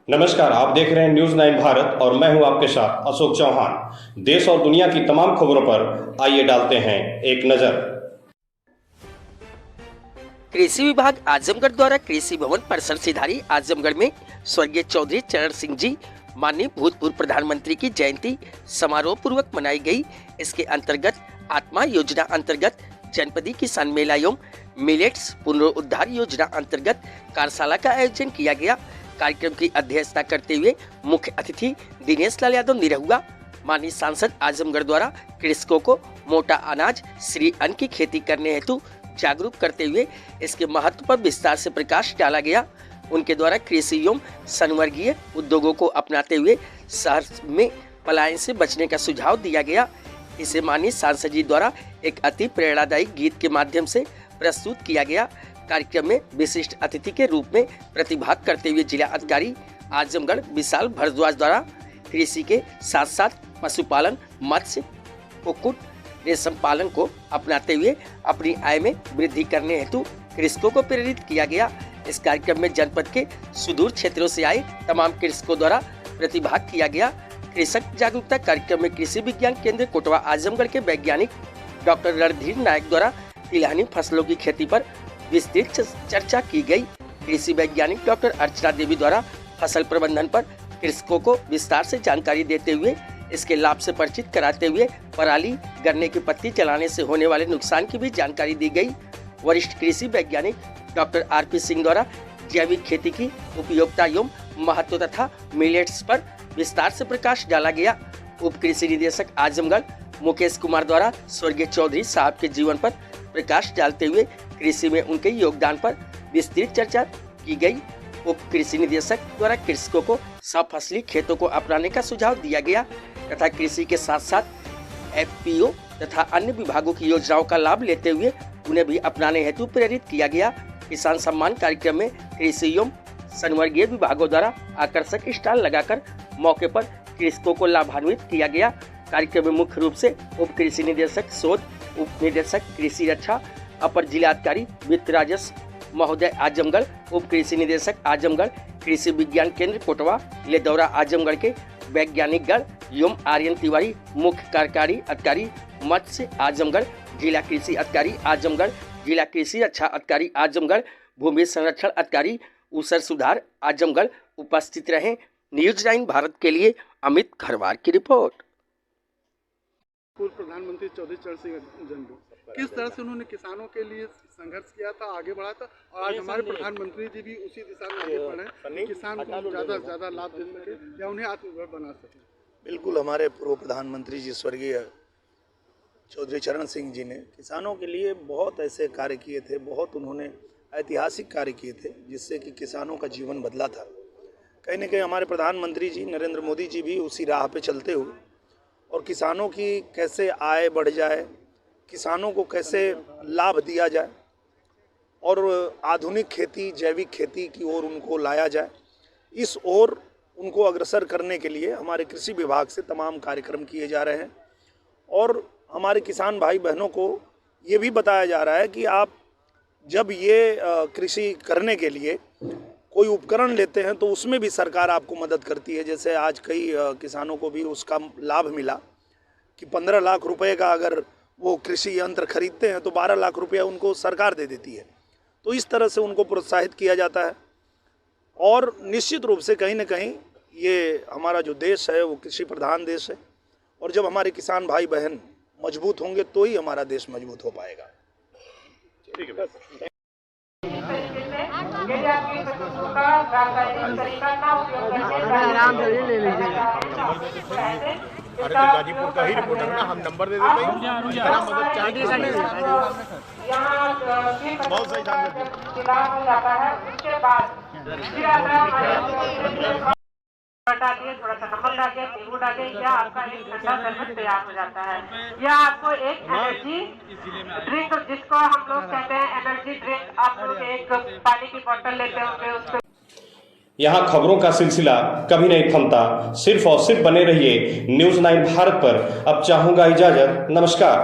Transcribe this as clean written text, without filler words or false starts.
नमस्कार, आप देख रहे हैं न्यूज 9 भारत और मैं हूं आपके साथ अशोक चौहान। देश और दुनिया की तमाम खबरों पर आइए डालते हैं एक नजर। कृषि विभाग आजमगढ़ द्वारा कृषि भवन परिसर सिधारी आजमगढ़ में स्वर्गीय चौधरी चरण सिंह जी माननीय भूतपूर्व प्रधानमंत्री की जयंती समारोह पूर्वक मनाई गई। इसके अंतर्गत आत्मा योजना अंतर्गत जनपदी किसान मेला एवं मिलेट्स पुनरुद्धार योजना अंतर्गत कार्यशाला का आयोजन किया गया। कार्यक्रम की अध्यक्षता करते हुए मुख्य अतिथि दिनेश लाल यादव निरहुआ माननीय सांसद आजमगढ़ द्वारा कृषकों को मोटा अनाज श्री अन्न की खेती करने हेतु जागरूक करते हुए इसके महत्व पर विस्तार से प्रकाश डाला गया। उनके द्वारा कृषि एवं संवर्गीय उद्योगों को अपनाते हुए शहर में पलायन से बचने का सुझाव दिया गया। इसे माननीय सांसद जी द्वारा एक अति प्रेरणादायी गीत के माध्यम से प्रस्तुत किया गया। कार्यक्रम में विशिष्ट अतिथि के रूप में प्रतिभाग करते हुए जिला अधिकारी आजमगढ़ विशाल भारद्वाज द्वारा कृषि के साथ साथ पशुपालन, मत्स्य, कुक्कुट, रेशम पालन को अपनाते हुए अपनी आय में वृद्धि करने हेतु कृषकों को प्रेरित किया गया। इस कार्यक्रम में जनपद के सुदूर क्षेत्रों से आए तमाम कृषकों द्वारा प्रतिभाग किया गया। कृषक जागरूकता कार्यक्रम में कृषि विज्ञान केंद्र कोटवा आजमगढ़ के वैज्ञानिक डॉक्टर रणधीर नायक द्वारा तिलहनी फसलों की खेती पर विस्तृत चर्चा की गई। कृषि वैज्ञानिक डॉक्टर अर्चना देवी द्वारा फसल प्रबंधन पर कृषकों को विस्तार से जानकारी देते हुए इसके लाभ से परिचित कराते हुए पराली, गन्ने की पत्ती जलाने से होने वाले नुकसान की भी जानकारी दी गई। वरिष्ठ कृषि वैज्ञानिक डॉक्टर आरपी सिंह द्वारा जैविक खेती की उपयोगिता एवं महत्व तथा मिलेट्स पर विस्तार से प्रकाश डाला गया। उप कृषि निदेशक आजमगढ़ मुकेश कुमार द्वारा स्वर्गीय चौधरी साहब के जीवन पर प्रकाश डालते हुए कृषि में उनके योगदान पर विस्तृत चर्चा की गई। उप कृषि निदेशक द्वारा कृषकों को सफसली खेतों को अपनाने का सुझाव दिया गया तथा कृषि के साथ साथ एफपीओ तथा अन्य विभागों की योजनाओं का लाभ लेते हुए उन्हें भी अपनाने हेतु प्रेरित किया गया। किसान सम्मान कार्यक्रम में कृषि एवं संवर्गीय विभागों द्वारा आकर्षक स्टॉल लगाकर मौके पर कृषकों को लाभान्वित किया गया। कार्यक्रम में मुख्य रूप से उप कृषि निदेशक शोध, उप निदेशक कृषि रक्षा, अपर जिलाधिकारी वित्त राजस्व महोदय आजमगढ़, उप कृषि निदेशक आजमगढ़, कृषि विज्ञान केंद्र कोटवा लेदौरा आजमगढ़ के वैज्ञानिक गण एवं आर्यन तिवारी, मुख्य कार्यकारी अधिकारी मत्स्य आजमगढ़, जिला कृषि अधिकारी आजमगढ़, जिला कृषि रक्षा अधिकारी आजमगढ़, भूमि संरक्षण अधिकारी ऊसर सुधार आजमगढ़ उपस्थित रहे। न्यूज 9 भारत के लिए अमित खरवार की रिपोर्ट। पूर्व प्रधानमंत्री चौधरी चरण सिंह जन्म किस तरह से उन्होंने किसानों के लिए संघर्ष किया था, आगे बढ़ा था और आज हमारे प्रधानमंत्री जी भी उसी दिशा में आगे बढ़े, किसान को ज़्यादा से ज़्यादा लाभ दे सके या उन्हें आत्मनिर्भर बना सके। बिल्कुल, हमारे पूर्व प्रधानमंत्री जी स्वर्गीय चौधरी चरण सिंह जी ने किसानों के लिए बहुत ऐसे कार्य किए थे, बहुत उन्होंने ऐतिहासिक कार्य किए थे जिससे कि किसानों का जीवन बदला था। कहीं न कहीं हमारे प्रधानमंत्री जी नरेंद्र मोदी जी भी उसी राह पे चलते हुए और किसानों की कैसे आय बढ़ जाए, किसानों को कैसे लाभ दिया जाए और आधुनिक खेती, जैविक खेती की ओर उनको लाया जाए, इस ओर उनको अग्रसर करने के लिए हमारे कृषि विभाग से तमाम कार्यक्रम किए जा रहे हैं। और हमारे किसान भाई बहनों को ये भी बताया जा रहा है कि आप जब ये कृषि करने के लिए कोई उपकरण लेते हैं तो उसमें भी सरकार आपको मदद करती है। जैसे आज कई किसानों को भी उसका लाभ मिला कि 15 लाख रुपए का अगर वो कृषि यंत्र खरीदते हैं तो 12 लाख रुपया उनको सरकार दे देती है। तो इस तरह से उनको प्रोत्साहित किया जाता है और निश्चित रूप से कहीं न कहीं ये हमारा जो देश है वो कृषि प्रधान देश है और जब हमारे किसान भाई बहन मजबूत होंगे तो ही हमारा देश मजबूत हो पाएगा। ठीक है, बस। अरे तो गाजीपुर का ही रिपोर्टर ना, हम नंबर दे देते हैं, मदद चाहिए बहुत सही डालिए, थोड़ा सा नमक डालिए, नींबू डालिए, या आपका एक ठंडा शरबत तैयार हो जाता है। या आपको एक एनर्जी ड्रिंक, जिसको हम लोग कहते हैं एनर्जी ड्रिंक, आप लोग एक पानी की बोतल लेते होंगे उसको। यहाँ खबरों का सिलसिला कभी नहीं थमता। सिर्फ और सिर्फ बने रहिए न्यूज 9 भारत पर। अब चाहूंगा इजाजत। नमस्कार।